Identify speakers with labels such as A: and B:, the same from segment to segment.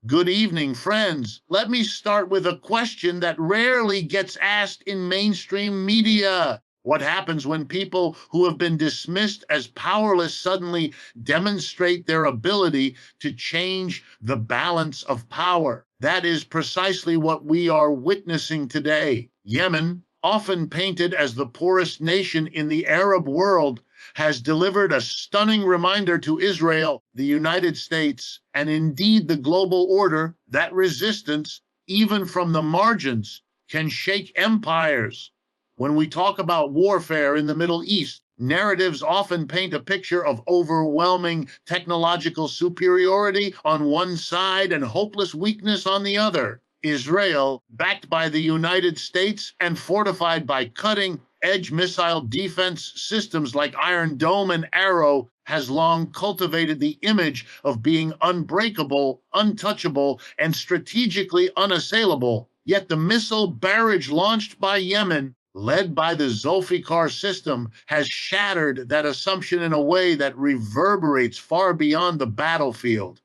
A: Good evening, friends. Let me start with a question that rarely gets asked in mainstream media. What happens when people who have been dismissed as powerless suddenly demonstrate their ability to change the balance of power? That is precisely what we are witnessing today. Yemen, often painted as the poorest nation in the Arab world, has delivered a stunning reminder to Israel, the United States, and indeed the global order that resistance, even from the margins, can shake empires. When we talk about warfare in the Middle East, narratives often paint a picture of overwhelming technological superiority on one side and hopeless weakness on the other. Israel, backed by the United States and fortified by cutting-edge missile defense systems like Iron Dome and Arrow, has long cultivated the image of being unbreakable, untouchable, and strategically unassailable. Yet the missile barrage launched by Yemen, led by the Zulfiqar system, has shattered that assumption in a way that reverberates far beyond the battlefield.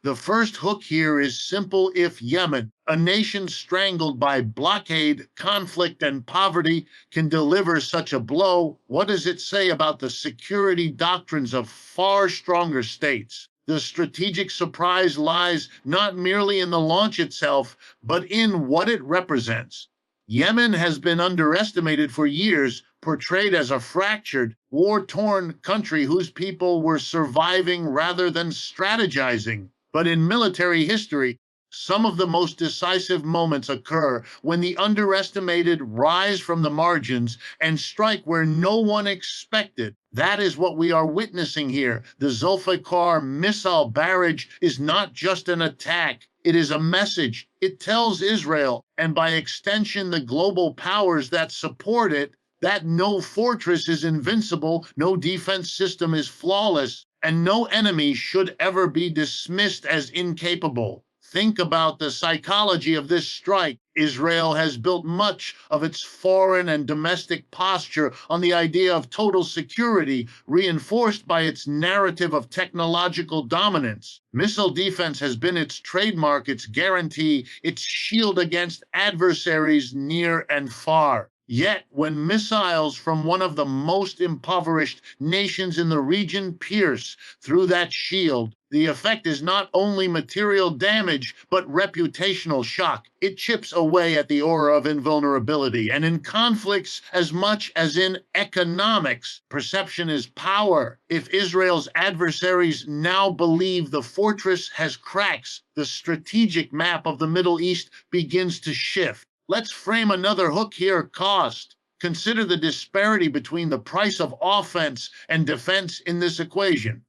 A: The first hook here is simple. If Yemen, a nation strangled by blockade, conflict, and poverty, can deliver such a blow, what does it say about the security doctrines of far stronger states? The strategic surprise lies not merely in the launch itself, but in what it represents. Yemen has been underestimated for years, portrayed as a fractured, war-torn country whose people were surviving rather than strategizing. But in military history, some of the most decisive moments occur when the underestimated rise from the margins and strike where no one expected. That is what we are witnessing here. The Zulfiqar missile barrage is not just an attack. It is a message. It tells Israel, and by extension the global powers that support it, that no fortress is invincible, no defense system is flawless, and no enemy should ever be dismissed as incapable. Think about the psychology of this strike. Israel has built much of its foreign and domestic posture on the idea of total security, reinforced by its narrative of technological dominance. Missile defense has been its trademark, its guarantee, its shield against adversaries near and far. Yet, when missiles from one of the most impoverished nations in the region pierce through that shield, the effect is not only material damage, but reputational shock. It chips away at the aura of invulnerability. And in conflicts, as much as in economics, perception is power. If Israel's adversaries now believe the fortress has cracks, the strategic map of the Middle East begins to shift. Let's frame another hook here: cost. Consider the disparity between the price of offense and defense in this equation.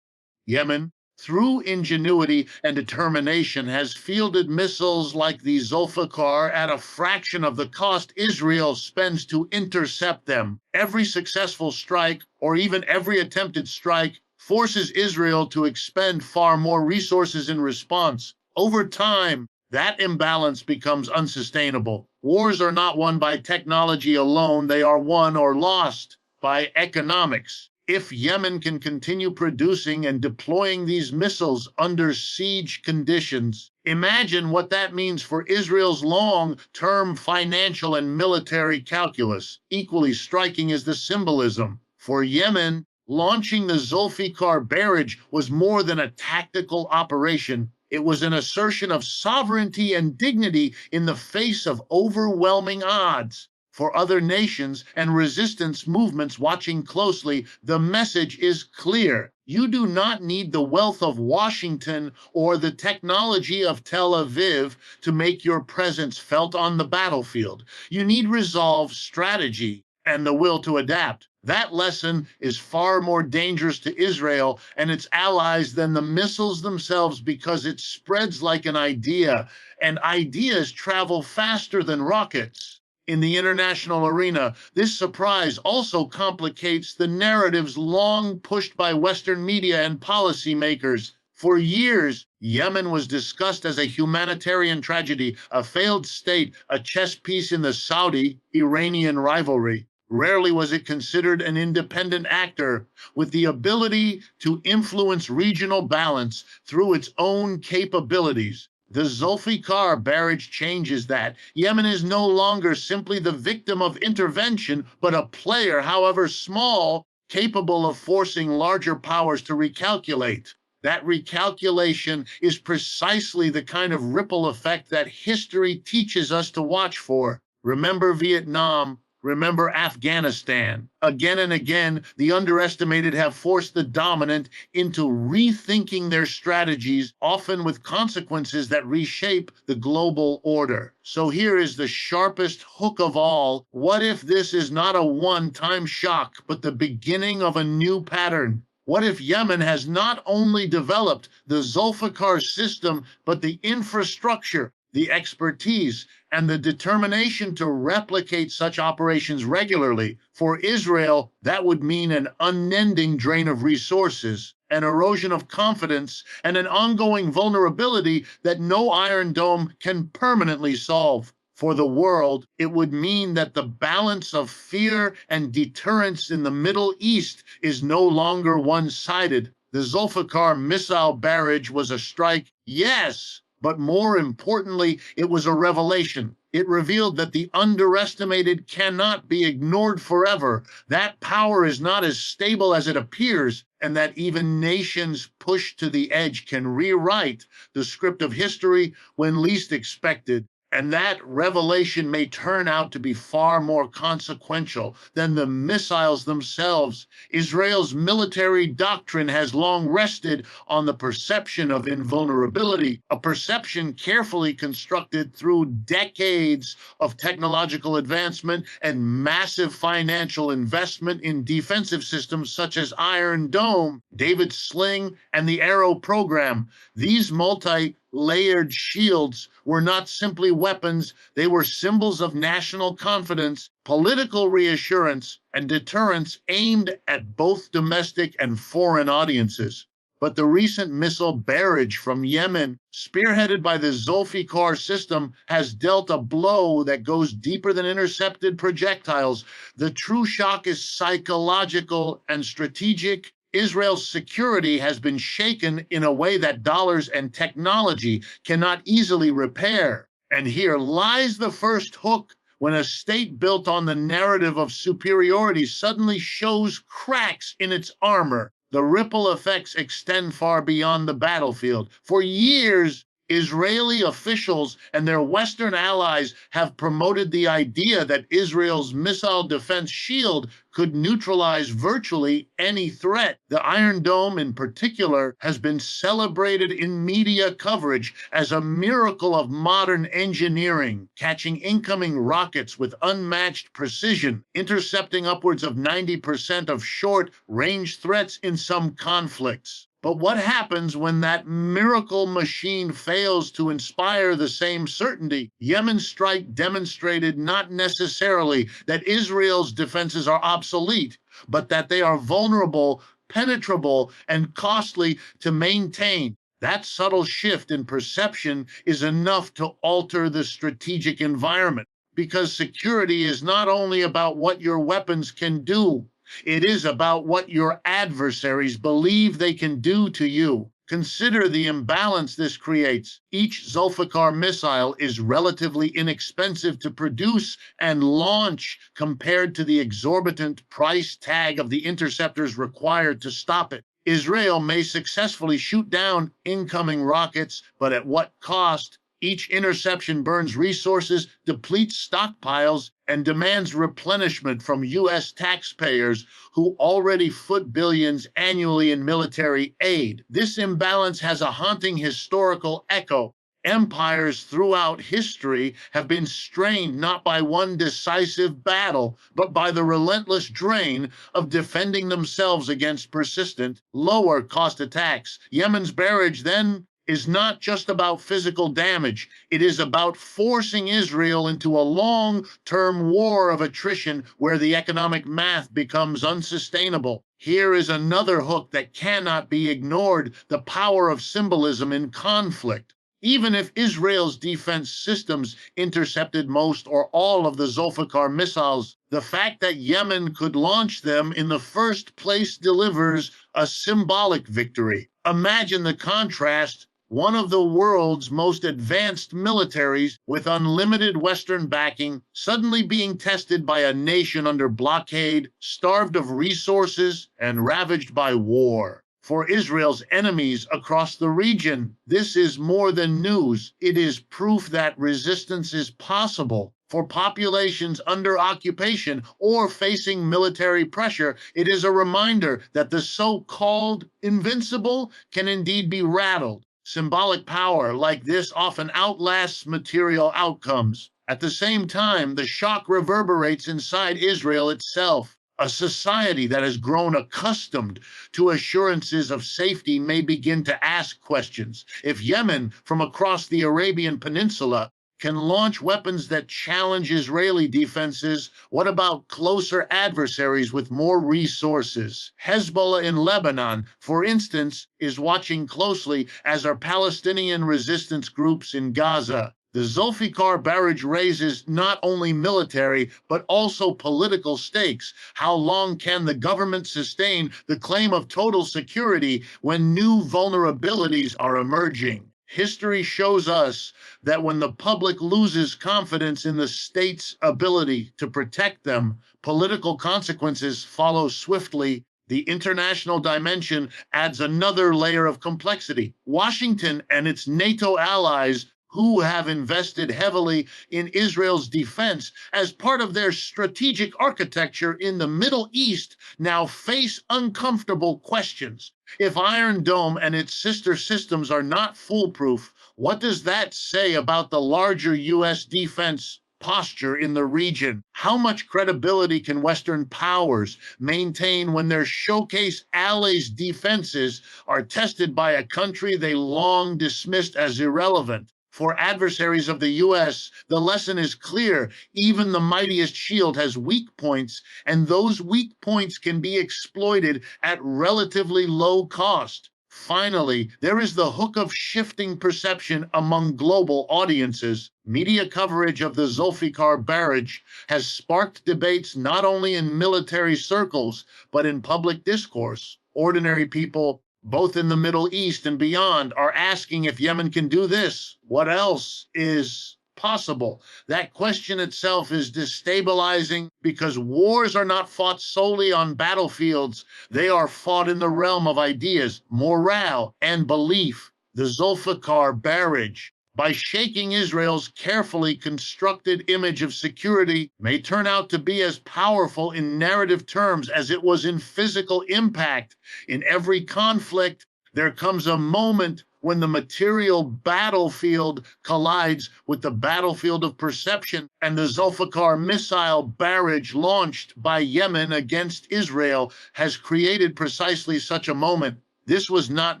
A: Yemen, through ingenuity and determination, has fielded missiles like the Zulfiqar at a fraction of the cost Israel spends to intercept them. Every successful strike, or even every attempted strike, forces Israel to expend far more resources in response. Over time, that imbalance becomes unsustainable. Wars are not won by technology alone. They are won or lost by economics. If Yemen can continue producing and deploying these missiles under siege conditions, imagine what that means for Israel's long-term financial and military calculus. Equally striking is the symbolism. For Yemen, launching the Zulfiqar barrage was more than a tactical operation. It was an assertion of sovereignty and dignity in the face of overwhelming odds. For other nations and resistance movements watching closely, the message is clear. You do not need the wealth of Washington or the technology of Tel Aviv to make your presence felt on the battlefield. You need resolve, strategy, and the will to adapt. That lesson is far more dangerous to Israel and its allies than the missiles themselves, because it spreads like an idea, and ideas travel faster than rockets. In the international arena, this surprise also complicates the narratives long pushed by Western media and policymakers. For years, Yemen was discussed as a humanitarian tragedy, a failed state, a chess piece in the Saudi-Iranian rivalry. Rarely was it considered an independent actor with the ability to influence regional balance through its own capabilities. The Zulfiqar barrage changes that. Yemen is no longer simply the victim of intervention, but a player, however small, capable of forcing larger powers to recalculate. That recalculation is precisely the kind of ripple effect that history teaches us to watch for. Remember Vietnam, remember Afghanistan. Again and again, the underestimated have forced the dominant into rethinking their strategies, often with consequences that reshape the global order. So here is the sharpest hook of all. What if this is not a one-time shock, but the beginning of a new pattern? What if Yemen has not only developed the Zulfiqar system, but the infrastructure, the expertise, and the determination to replicate such operations regularly? For Israel, that would mean an unending drain of resources, an erosion of confidence, and an ongoing vulnerability that no Iron Dome can permanently solve. For the world, it would mean that the balance of fear and deterrence in the Middle East is no longer one-sided. The Zulfiqar missile barrage was a strike, yes, but more importantly, it was a revelation. It revealed that the underestimated cannot be ignored forever. That power is not as stable as it appears, and that even nations pushed to the edge can rewrite the script of history when least expected. And that revelation may turn out to be far more consequential than the missiles themselves. Israel's military doctrine has long rested on the perception of invulnerability, a perception carefully constructed through decades of technological advancement and massive financial investment in defensive systems such as Iron Dome, David's Sling, and the Arrow program. These multi-layered shields were not simply weapons, they were symbols of national confidence, political reassurance, and deterrence aimed at both domestic and foreign audiences. But the recent missile barrage from Yemen, spearheaded by the Zulfiqar system, has dealt a blow that goes deeper than intercepted projectiles. The true shock is psychological and strategic. Israel's security has been shaken in a way that dollars and technology cannot easily repair. And here lies the first hook. When a state built on the narrative of superiority suddenly shows cracks in its armor, the ripple effects extend far beyond the battlefield. For years, Israeli officials and their Western allies have promoted the idea that Israel's missile defense shield could neutralize virtually any threat. The Iron Dome, in particular, has been celebrated in media coverage as a miracle of modern engineering, catching incoming rockets with unmatched precision, intercepting upwards of 90% of short-range threats in some conflicts. But what happens when that miracle machine fails to inspire the same certainty? Yemen's strike demonstrated not necessarily that Israel's defenses are obsolete, but that they are vulnerable, penetrable, and costly to maintain. That subtle shift in perception is enough to alter the strategic environment, because security is not only about what your weapons can do, it is about what your adversaries believe they can do to you. Consider the imbalance this creates. Each Zulfiqar missile is relatively inexpensive to produce and launch compared to the exorbitant price tag of the interceptors required to stop it. Israel may successfully shoot down incoming rockets, but at what cost? Each interception burns resources, depletes stockpiles, and demands replenishment from U.S. taxpayers who already foot billions annually in military aid. This imbalance has a haunting historical echo. Empires throughout history have been strained not by one decisive battle, but by the relentless drain of defending themselves against persistent, lower-cost attacks. Yemen's barrage, then, is not just about physical damage. It is about forcing Israel into a long-term war of attrition where the economic math becomes unsustainable. Here is another hook that cannot be ignored: the power of symbolism in conflict. Even if Israel's defense systems intercepted most or all of the Zulfiqar missiles, the fact that Yemen could launch them in the first place delivers a symbolic victory. Imagine the contrast. One of the world's most advanced militaries with unlimited Western backing suddenly being tested by a nation under blockade, starved of resources, and ravaged by war. For Israel's enemies across the region, this is more than news. It is proof that resistance is possible. For populations under occupation or facing military pressure, it is a reminder that the so-called invincible can indeed be rattled. Symbolic power like this often outlasts material outcomes. At the same time, the shock reverberates inside Israel itself. A society that has grown accustomed to assurances of safety may begin to ask questions. If Yemen, from across the Arabian Peninsula, can launch weapons that challenge Israeli defenses, what about closer adversaries with more resources? Hezbollah in Lebanon, for instance, is watching closely, as are Palestinian resistance groups in Gaza. The Zulfiqar barrage raises not only military, but also political stakes. How long can the government sustain the claim of total security when new vulnerabilities are emerging? History shows us that when the public loses confidence in the state's ability to protect them, political consequences follow swiftly. The international dimension adds another layer of complexity. Washington and its NATO allies, who have invested heavily in Israel's defense as part of their strategic architecture in the Middle East, now face uncomfortable questions. If Iron Dome and its sister systems are not foolproof, what does that say about the larger U.S. defense posture in the region? How much credibility can Western powers maintain when their showcase allies' defenses are tested by a country they long dismissed as irrelevant? For adversaries of the U.S., the lesson is clear. Even the mightiest shield has weak points, and those weak points can be exploited at relatively low cost. Finally, there is the hook of shifting perception among global audiences. Media coverage of the Zulfiqar barrage has sparked debates not only in military circles, but in public discourse. Ordinary people, both in the Middle East and beyond, are asking if Yemen can do this. What else is possible? That question itself is destabilizing because wars are not fought solely on battlefields. They are fought in the realm of ideas, morale, and belief. The Zulfiqar barrage, by shaking Israel's carefully constructed image of security, may turn out to be as powerful in narrative terms as it was in physical impact. In every conflict, there comes a moment when the material battlefield collides with the battlefield of perception, and the Zulfiqar missile barrage launched by Yemen against Israel has created precisely such a moment. This was not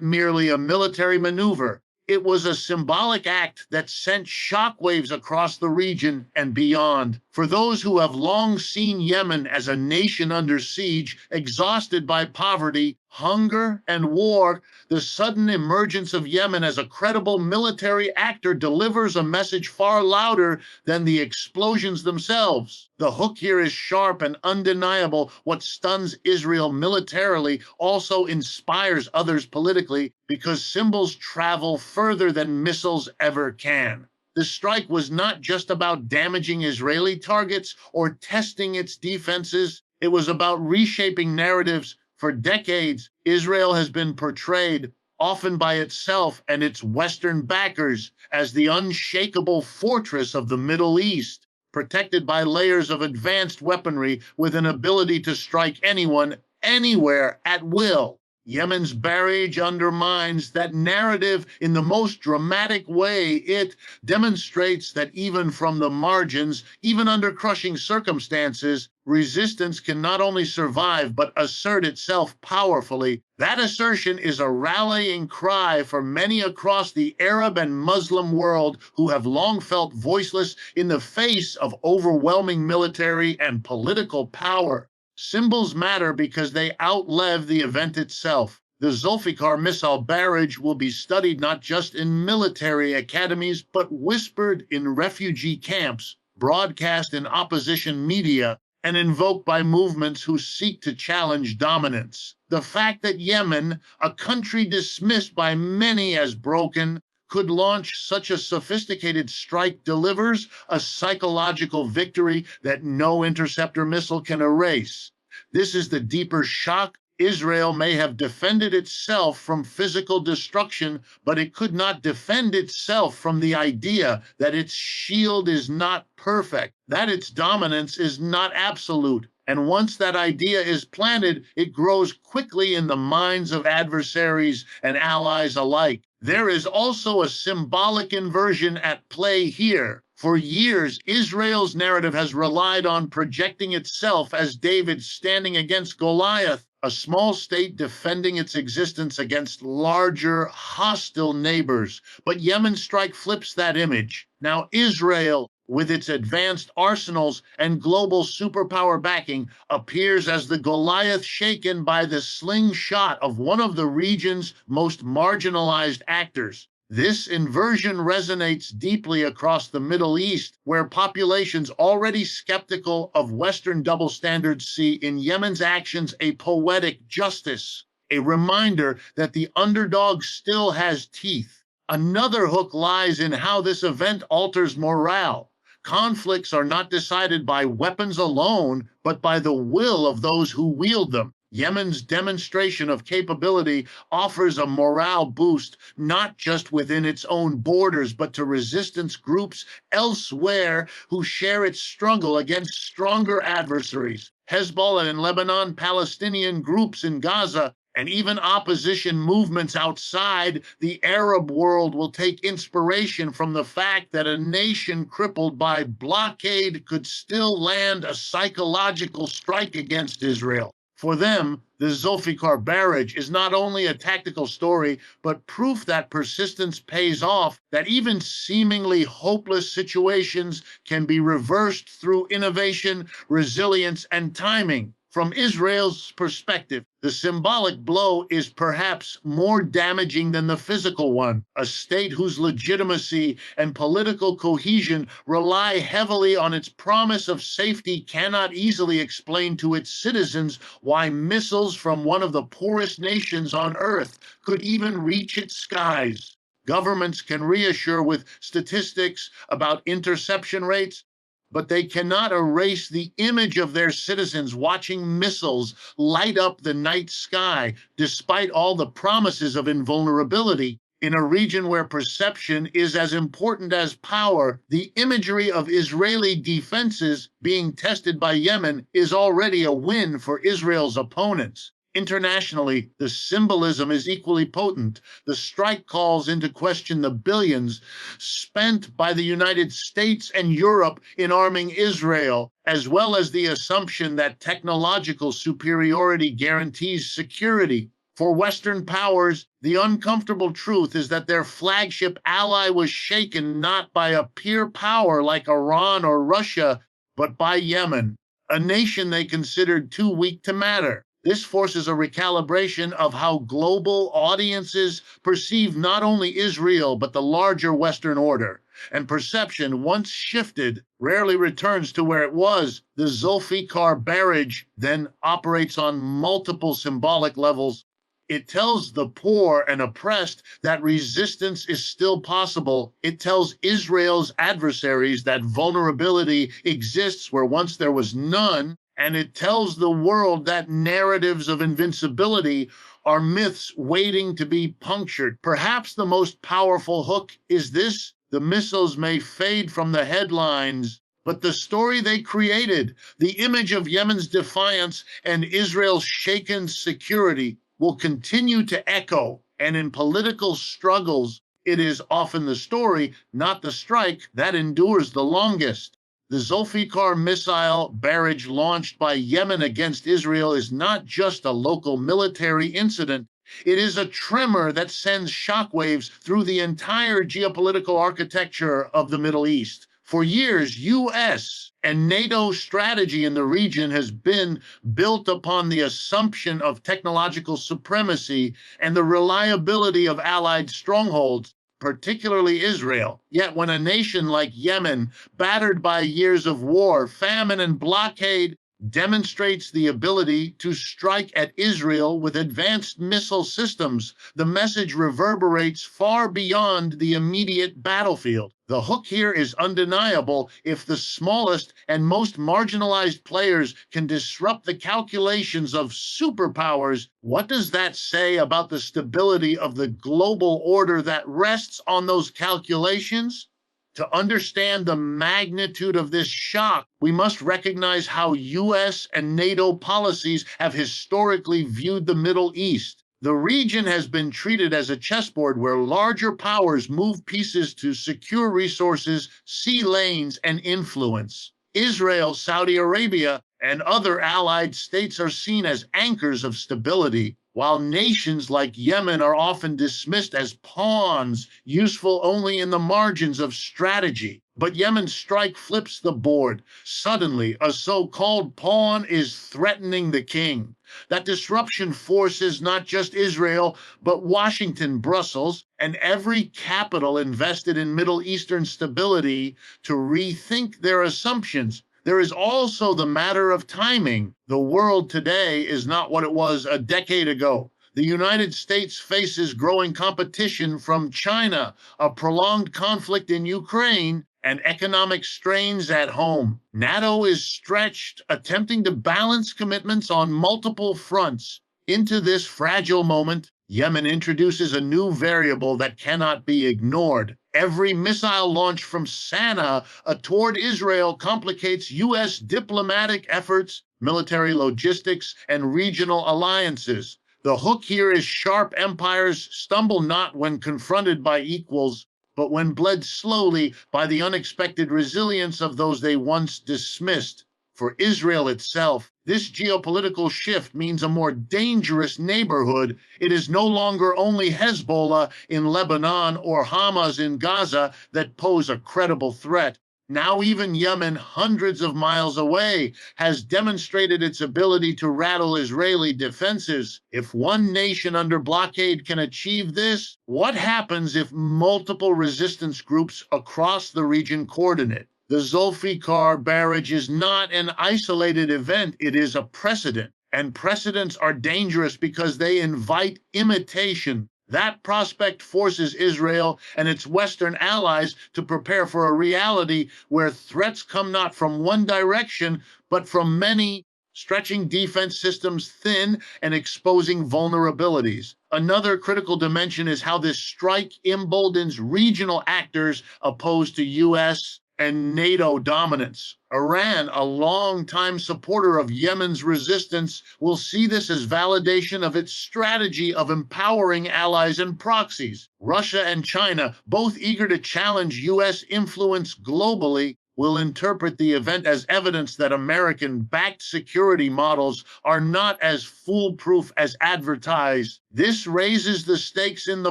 A: merely a military maneuver. It was a symbolic act that sent shockwaves across the region and beyond. For those who have long seen Yemen as a nation under siege, exhausted by poverty, hunger, and war, the sudden emergence of Yemen as a credible military actor delivers a message far louder than the explosions themselves. The hook here is sharp and undeniable. What stuns Israel militarily also inspires others politically, because symbols travel further than missiles ever can. The strike was not just about damaging Israeli targets or testing its defenses. It was about reshaping narratives. For decades, Israel has been portrayed, often by itself and its Western backers, as the unshakable fortress of the Middle East, protected by layers of advanced weaponry with an ability to strike anyone, anywhere, at will. Yemen's barrage undermines that narrative in the most dramatic way. It demonstrates that even from the margins, even under crushing circumstances, resistance can not only survive, but assert itself powerfully. That assertion is a rallying cry for many across the Arab and Muslim world who have long felt voiceless in the face of overwhelming military and political power. Symbols matter because they outlive the event itself. The Zulfiqar missile barrage will be studied not just in military academies, but whispered in refugee camps, broadcast in opposition media, and invoked by movements who seek to challenge dominance. The fact that Yemen, a country dismissed by many as broken, could launch such a sophisticated strike delivers a psychological victory that no interceptor missile can erase. This is the deeper shock. Israel may have defended itself from physical destruction, but it could not defend itself from the idea that its shield is not perfect, that its dominance is not absolute. And once that idea is planted, it grows quickly in the minds of adversaries and allies alike. There is also a symbolic inversion at play here. For years, Israel's narrative has relied on projecting itself as David standing against Goliath, a small state defending its existence against larger, hostile neighbors. But Yemen's strike flips that image. Now, Israel, with its advanced arsenals and global superpower backing, appears as the Goliath shaken by the slingshot of one of the region's most marginalized actors. This inversion resonates deeply across the Middle East, where populations already skeptical of Western double standards see in Yemen's actions a poetic justice, a reminder that the underdog still has teeth. Another hook lies in how this event alters morale. Conflicts are not decided by weapons alone, but by the will of those who wield them. Yemen's demonstration of capability offers a morale boost not just within its own borders, but to resistance groups elsewhere who share its struggle against stronger adversaries. Hezbollah in Lebanon, Palestinian groups in Gaza, and even opposition movements outside the Arab world will take inspiration from the fact that a nation crippled by blockade could still land a psychological strike against Israel. For them, the Zulfiqar barrage is not only a tactical story, but proof that persistence pays off, that even seemingly hopeless situations can be reversed through innovation, resilience, and timing. From Israel's perspective, the symbolic blow is perhaps more damaging than the physical one. A state whose legitimacy and political cohesion rely heavily on its promise of safety cannot easily explain to its citizens why missiles from one of the poorest nations on earth could even reach its skies. Governments can reassure with statistics about interception rates, but they cannot erase the image of their citizens watching missiles light up the night sky, despite all the promises of invulnerability. In a region where perception is as important as power, the imagery of Israeli defenses being tested by Yemen is already a win for Israel's opponents. Internationally, the symbolism is equally potent. The strike calls into question the billions spent by the United States and Europe in arming Israel, as well as the assumption that technological superiority guarantees security. For Western powers, the uncomfortable truth is that their flagship ally was shaken not by a peer power like Iran or Russia, but by Yemen, a nation they considered too weak to matter. This forces a recalibration of how global audiences perceive not only Israel, but the larger Western order. And perception, once shifted, rarely returns to where it was. The Zulfiqar barrage then operates on multiple symbolic levels. It tells the poor and oppressed that resistance is still possible. It tells Israel's adversaries that vulnerability exists where once there was none. And it tells the world that narratives of invincibility are myths waiting to be punctured. Perhaps the most powerful hook is this: the missiles may fade from the headlines, but the story they created, the image of Yemen's defiance and Israel's shaken security, will continue to echo. And in political struggles, it is often the story, not the strike, that endures the longest. The Zulfiqar missile barrage launched by Yemen against Israel is not just a local military incident. It is a tremor that sends shockwaves through the entire geopolitical architecture of the Middle East. For years, U.S. and NATO strategy in the region has been built upon the assumption of technological supremacy and the reliability of allied strongholds, particularly Israel. Yet when a nation like Yemen, battered by years of war, famine, and blockade, demonstrates the ability to strike at Israel with advanced missile systems, the message reverberates far beyond the immediate battlefield. The hook here is undeniable. If the smallest and most marginalized players can disrupt the calculations of superpowers, what does that say about the stability of the global order that rests on those calculations? To understand the magnitude of this shock, we must recognize how U.S. and NATO policies have historically viewed the Middle East. The region has been treated as a chessboard where larger powers move pieces to secure resources, sea lanes, and influence. Israel, Saudi Arabia, and other allied states are seen as anchors of stability, while nations like Yemen are often dismissed as pawns, useful only in the margins of strategy. But Yemen's strike flips the board. Suddenly, a so-called pawn is threatening the king. That disruption forces not just Israel, but Washington, Brussels, and every capital invested in Middle Eastern stability to rethink their assumptions. There is also the matter of timing. The world today is not what it was a decade ago. The United States faces growing competition from China, a prolonged conflict in Ukraine, and economic strains at home. NATO is stretched, attempting to balance commitments on multiple fronts. Into this fragile moment, Yemen introduces a new variable that cannot be ignored. Every missile launch from Sana'a toward Israel complicates U.S. diplomatic efforts, military logistics, and regional alliances. The hook here is sharp empires stumble not when confronted by equals, but when bled slowly by the unexpected resilience of those they once dismissed. For Israel itself, this geopolitical shift means a more dangerous neighborhood. It is no longer only Hezbollah in Lebanon or Hamas in Gaza that pose a credible threat. Now even Yemen, hundreds of miles away, has demonstrated its ability to rattle Israeli defenses. If one nation under blockade can achieve this, what happens if multiple resistance groups across the region coordinate? The Zulfiqar barrage is not an isolated event, it is a precedent. And precedents are dangerous because they invite imitation. That prospect forces Israel and its Western allies to prepare for a reality where threats come not from one direction, but from many, stretching defense systems thin and exposing vulnerabilities. Another critical dimension is how this strike emboldens regional actors opposed to U.S. and NATO dominance. Iran, a long-time supporter of Yemen's resistance, will see this as validation of its strategy of empowering allies and proxies. Russia and China, both eager to challenge U.S. influence globally, will interpret the event as evidence that American-backed security models are not as foolproof as advertised. This raises the stakes in the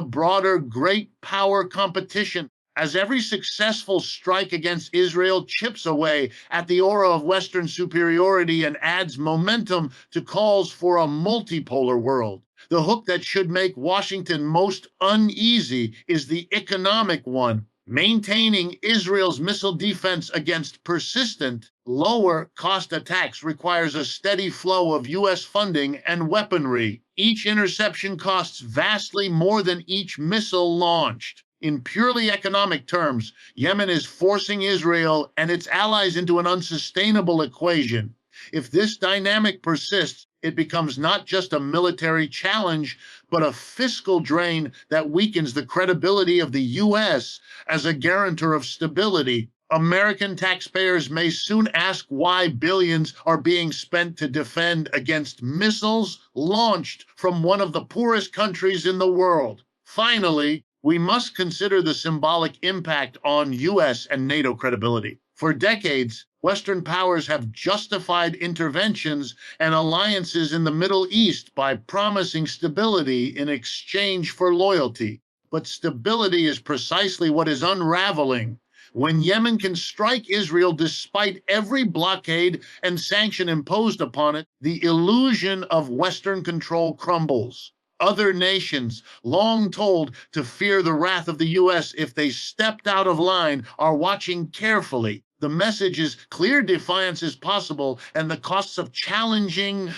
A: broader great power competition, as every successful strike against Israel chips away at the aura of Western superiority and adds momentum to calls for a multipolar world. The hook that should make Washington most uneasy is the economic one. Maintaining Israel's missile defense against persistent, lower-cost attacks requires a steady flow of U.S. funding and weaponry. Each interception costs vastly more than each missile launched. In purely economic terms, Yemen is forcing Israel and its allies into an unsustainable equation. If this dynamic persists, it becomes not just a military challenge, but a fiscal drain that weakens the credibility of the U.S. as a guarantor of stability. American taxpayers may soon ask why billions are being spent to defend against missiles launched from one of the poorest countries in the world. Finally, we must consider the symbolic impact on U.S. and NATO credibility. For decades, Western powers have justified interventions and alliances in the Middle East by promising stability in exchange for loyalty. But stability is precisely what is unraveling. When Yemen can strike Israel despite every blockade and sanction imposed upon it, the illusion of Western control crumbles. Other nations, long told to fear the wrath of the U.S. if they stepped out of line, are watching carefully. The message is clear defiance is possible, and the costs of challenging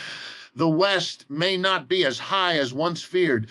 A: the West may not be as high as once feared.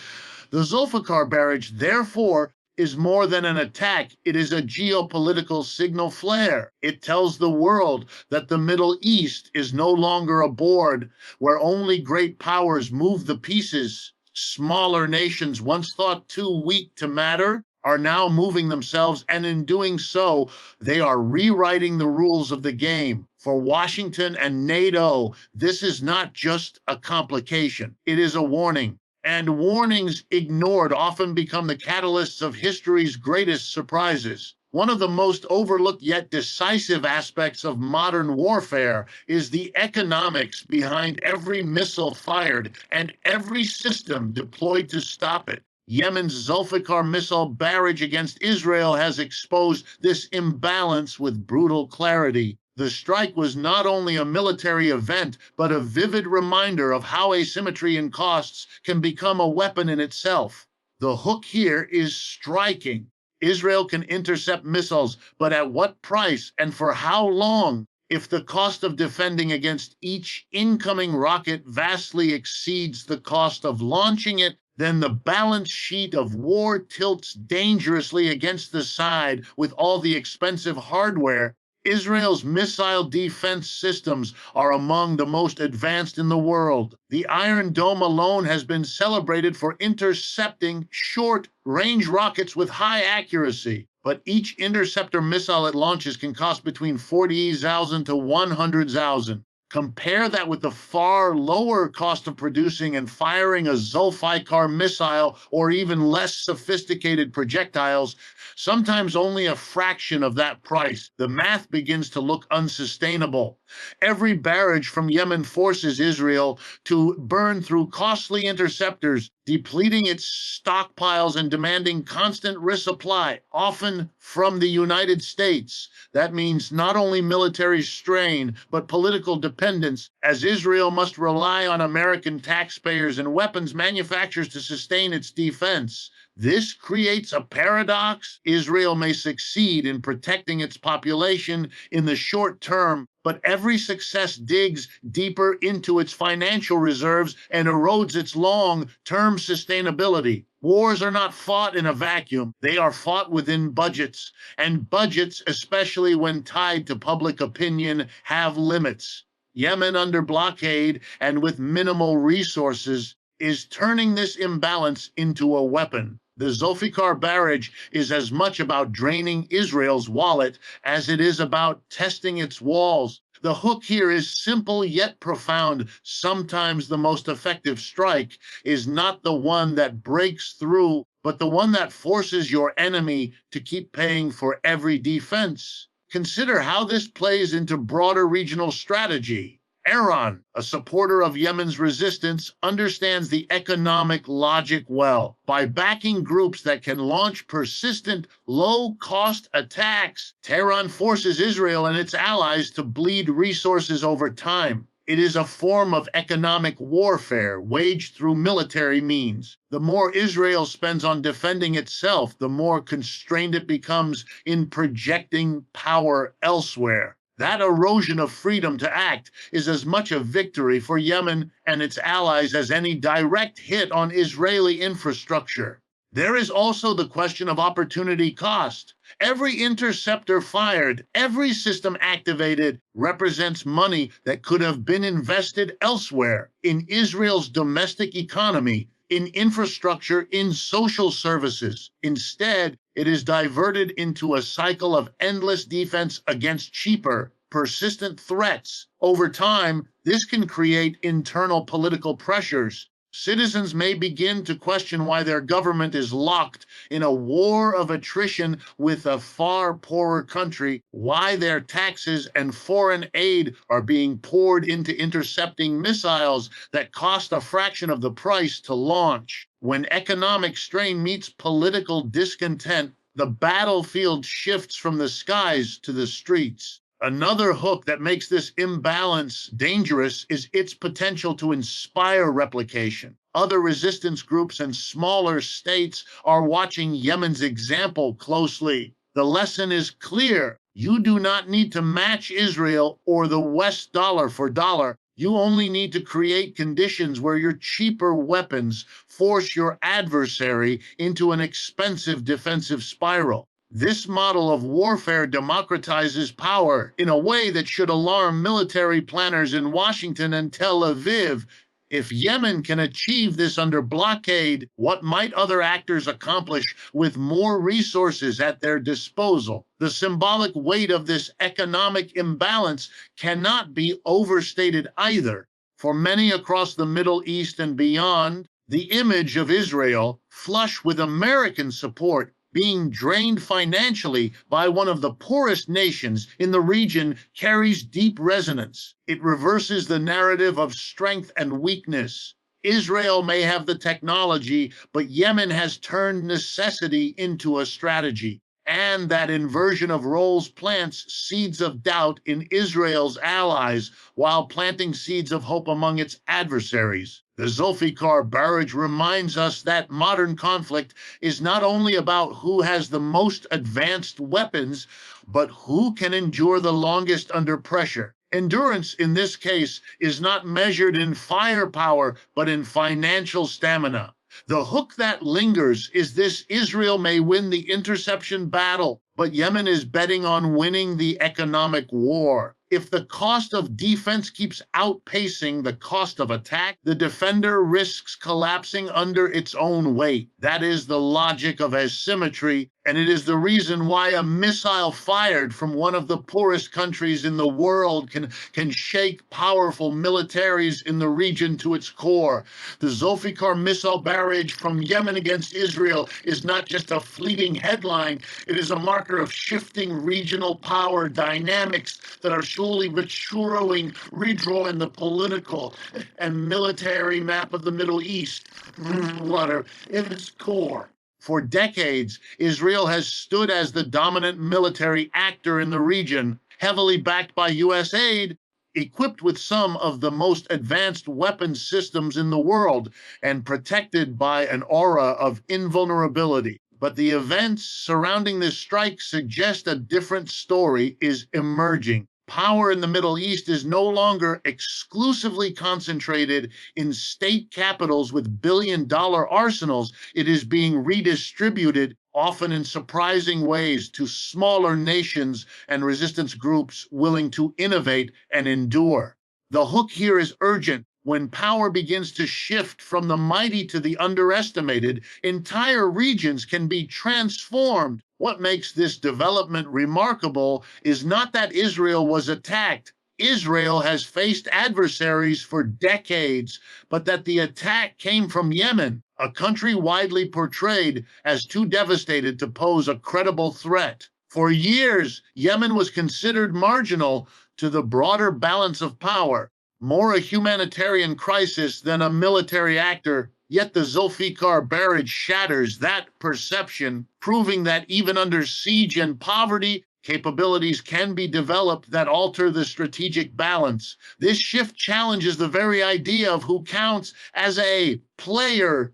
A: The Zulfiqar barrage, therefore, is more than an attack. It is a geopolitical signal flare. It tells the world that the Middle East is no longer a board where only great powers move the pieces. Smaller nations, once thought too weak to matter, are now moving themselves, and in doing so, they are rewriting the rules of the game. For Washington and NATO, this is not just a complication, it is a warning. And warnings ignored often become the catalysts of history's greatest surprises. One of the most overlooked yet decisive aspects of modern warfare is the economics behind every missile fired and every system deployed to stop it. Yemen's Zulfiqar missile barrage against Israel has exposed this imbalance with brutal clarity. The strike was not only a military event, but a vivid reminder of how asymmetry in costs can become a weapon in itself. The hook here is striking. Israel can intercept missiles, but at what price and for how long? If the cost of defending against each incoming rocket vastly exceeds the cost of launching it, then the balance sheet of war tilts dangerously against the side with all the expensive hardware. Israel's missile defense systems are among the most advanced in the world. The Iron Dome alone has been celebrated for intercepting short-range rockets with high accuracy. But each interceptor missile it launches can cost between 40,000 to 100,000. Compare that with the far lower cost of producing and firing a Zulfiqar missile or even less sophisticated projectiles, sometimes only a fraction of that price. The math begins to look unsustainable. Every barrage from Yemen forces Israel to burn through costly interceptors, depleting its stockpiles and demanding constant resupply, often from the United States. That means not only military strain, but political dependence, as Israel must rely on American taxpayers and weapons manufacturers to sustain its defense. This creates a paradox. Israel may succeed in protecting its population in the short term, but every success digs deeper into its financial reserves and erodes its long-term sustainability. Wars are not fought in a vacuum. They are fought within budgets, and budgets, especially when tied to public opinion, have limits. Yemen, under blockade and with minimal resources, is turning this imbalance into a weapon. The Zulfiqar barrage is as much about draining Israel's wallet as it is about testing its walls. The hook here is simple yet profound. Sometimes the most effective strike is not the one that breaks through, but the one that forces your enemy to keep paying for every defense. Consider how this plays into broader regional strategy. Iran, a supporter of Yemen's resistance, understands the economic logic well. By backing groups that can launch persistent, low-cost attacks, Tehran forces Israel and its allies to bleed resources over time. It is a form of economic warfare waged through military means. The more Israel spends on defending itself, the more constrained it becomes in projecting power elsewhere. That erosion of freedom to act is as much a victory for Yemen and its allies as any direct hit on Israeli infrastructure. There is also the question of opportunity cost. Every interceptor fired, every system activated represents money that could have been invested elsewhere in Israel's domestic economy, in infrastructure, in social services. Instead, it is diverted into a cycle of endless defense against cheaper, persistent threats. Over time, this can create internal political pressures. Citizens may begin to question why their government is locked in a war of attrition with a far poorer country, why their taxes and foreign aid are being poured into intercepting missiles that cost a fraction of the price to launch. When economic strain meets political discontent, the battlefield shifts from the skies to the streets. Another hook that makes this imbalance dangerous is its potential to inspire replication. Other resistance groups and smaller states are watching Yemen's example closely. The lesson is clear. You do not need to match Israel or the West dollar for dollar. You only need to create conditions where your cheaper weapons force your adversary into an expensive defensive spiral. This model of warfare democratizes power in a way that should alarm military planners in Washington and Tel Aviv. If Yemen can achieve this under blockade, what might other actors accomplish with more resources at their disposal? The symbolic weight of this economic imbalance cannot be overstated either. For many across the Middle East and beyond, the image of Israel, flush with American support, being drained financially by one of the poorest nations in the region carries deep resonance. It reverses the narrative of strength and weakness. Israel may have the technology, but Yemen has turned necessity into a strategy. And that inversion of roles plants seeds of doubt in Israel's allies while planting seeds of hope among its adversaries. The Zulfiqar barrage reminds us that modern conflict is not only about who has the most advanced weapons, but who can endure the longest under pressure. Endurance, in this case, is not measured in firepower, but in financial stamina. The hook that lingers is this: Israel may win the interception battle, but Yemen is betting on winning the economic war. If the cost of defense keeps outpacing the cost of attack, the defender risks collapsing under its own weight. That is the logic of asymmetry, and it is the reason why a missile fired from one of the poorest countries in the world can shake powerful militaries in the region to its core. The Zulfiqar missile barrage from Yemen against Israel is not just a fleeting headline, it is a marker of shifting regional power dynamics that are slowly but surely redrawing the political and military map of the Middle East in its core. For decades, Israel has stood as the dominant military actor in the region, heavily backed by U.S. aid, equipped with some of the most advanced weapons systems in the world, and protected by an aura of invulnerability. But the events surrounding this strike suggest a different story is emerging. Power in the Middle East is no longer exclusively concentrated in state capitals with billion-dollar arsenals. It is being redistributed, often in surprising ways, to smaller nations and resistance groups willing to innovate and endure. The hook here is urgent. When power begins to shift from the mighty to the underestimated, entire regions can be transformed. What makes this development remarkable is not that Israel was attacked. Israel has faced adversaries for decades, but that the attack came from Yemen, a country widely portrayed as too devastated to pose a credible threat. For years, Yemen was considered marginal to the broader balance of power, more a humanitarian crisis than a military actor. Yet the Zulfiqar barrage shatters that perception, proving that even under siege and poverty, capabilities can be developed that alter the strategic balance. This shift challenges the very idea of who counts as a player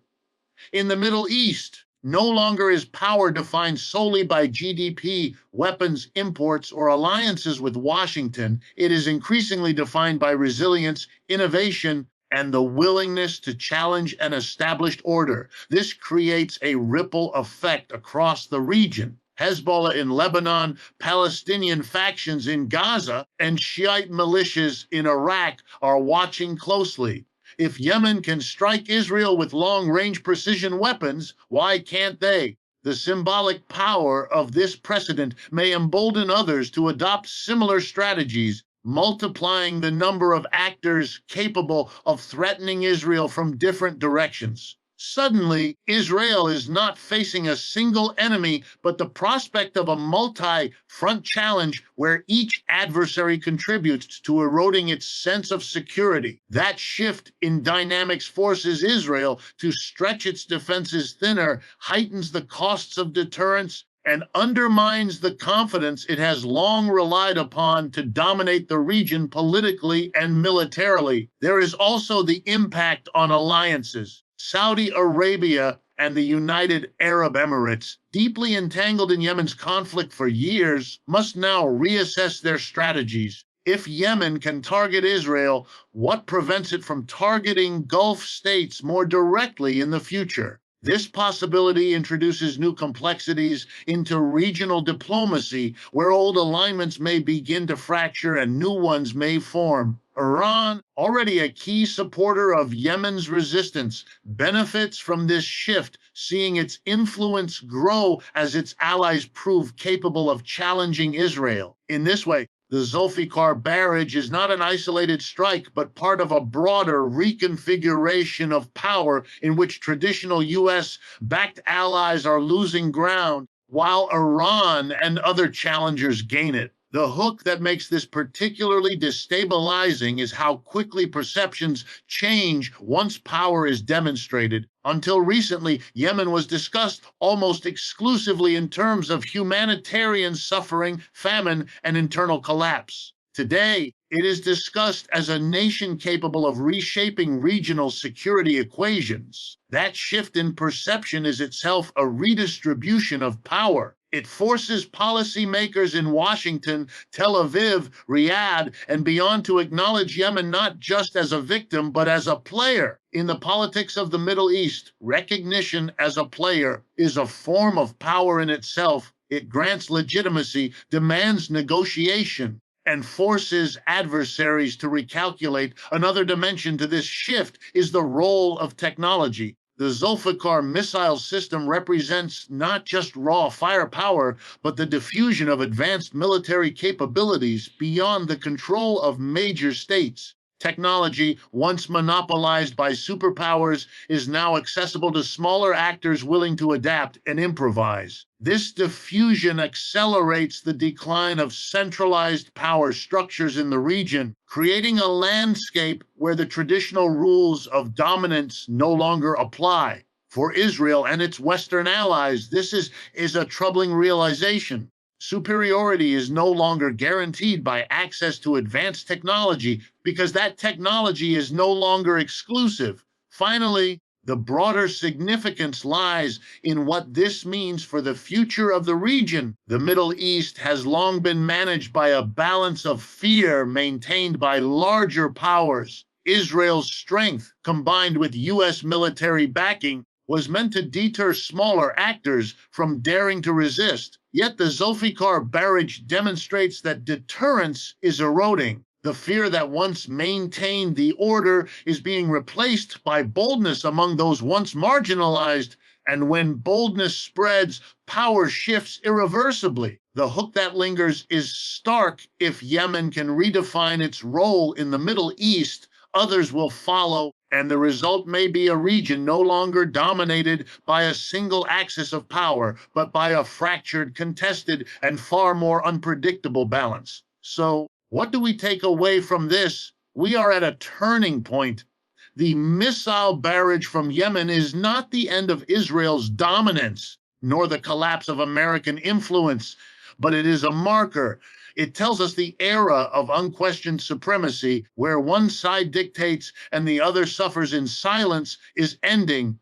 A: in the Middle East. No longer is power defined solely by GDP, weapons imports, or alliances with Washington. It is increasingly defined by resilience, innovation, and the willingness to challenge an established order. This creates a ripple effect across the region. Hezbollah in Lebanon, Palestinian factions in Gaza, and Shiite militias in Iraq are watching closely. If Yemen can strike Israel with long-range precision weapons, why can't they? The symbolic power of this precedent may embolden others to adopt similar strategies, multiplying the number of actors capable of threatening Israel from different directions. Suddenly, Israel is not facing a single enemy, but the prospect of a multi-front challenge where each adversary contributes to eroding its sense of security. That shift in dynamics forces Israel to stretch its defenses thinner, heightens the costs of deterrence, and undermines the confidence it has long relied upon to dominate the region politically and militarily. There is also the impact on alliances. Saudi Arabia and the United Arab Emirates, deeply entangled in Yemen's conflict for years, must now reassess their strategies. If Yemen can target Israel, what prevents it from targeting Gulf states more directly in the future? This possibility introduces new complexities into regional diplomacy, where old alignments may begin to fracture and new ones may form. Iran, already a key supporter of Yemen's resistance, benefits from this shift, seeing its influence grow as its allies prove capable of challenging Israel. In this way, the Zulfiqar barrage is not an isolated strike, but part of a broader reconfiguration of power in which traditional U.S.-backed allies are losing ground, while Iran and other challengers gain it. The hook that makes this particularly destabilizing is how quickly perceptions change once power is demonstrated. Until recently, Yemen was discussed almost exclusively in terms of humanitarian suffering, famine, and internal collapse. Today, it is discussed as a nation capable of reshaping regional security equations. That shift in perception is itself a redistribution of power. It forces policymakers in Washington, Tel Aviv, Riyadh, and beyond to acknowledge Yemen not just as a victim, but as a player. In the politics of the Middle East, recognition as a player is a form of power in itself. It grants legitimacy, demands negotiation, and forces adversaries to recalculate. Another dimension to this shift is the role of technology. The Zulfiqar missile system represents not just raw firepower, but the diffusion of advanced military capabilities beyond the control of major states. Technology, once monopolized by superpowers, is now accessible to smaller actors willing to adapt and improvise. This diffusion accelerates the decline of centralized power structures in the region, creating a landscape where the traditional rules of dominance no longer apply. For Israel and its Western allies, this is a troubling realization. Superiority is no longer guaranteed by access to advanced technology because that technology is no longer exclusive. Finally, the broader significance lies in what this means for the future of the region. The Middle East has long been managed by a balance of fear maintained by larger powers. Israel's strength, combined with U.S. military backing, was meant to deter smaller actors from daring to resist. Yet the Zulfiqar barrage demonstrates that deterrence is eroding. The fear that once maintained the order is being replaced by boldness among those once marginalized. And when boldness spreads, power shifts irreversibly. The hook that lingers is stark. If Yemen can redefine its role in the Middle East, others will follow, and the result may be a region no longer dominated by a single axis of power, but by a fractured, contested, and far more unpredictable balance. So, what do we take away from this? We are at a turning point. The missile barrage from Yemen is not the end of Israel's dominance, nor the collapse of American influence, but it is a marker. It tells us the era of unquestioned supremacy, where one side dictates and the other suffers in silence, is ending.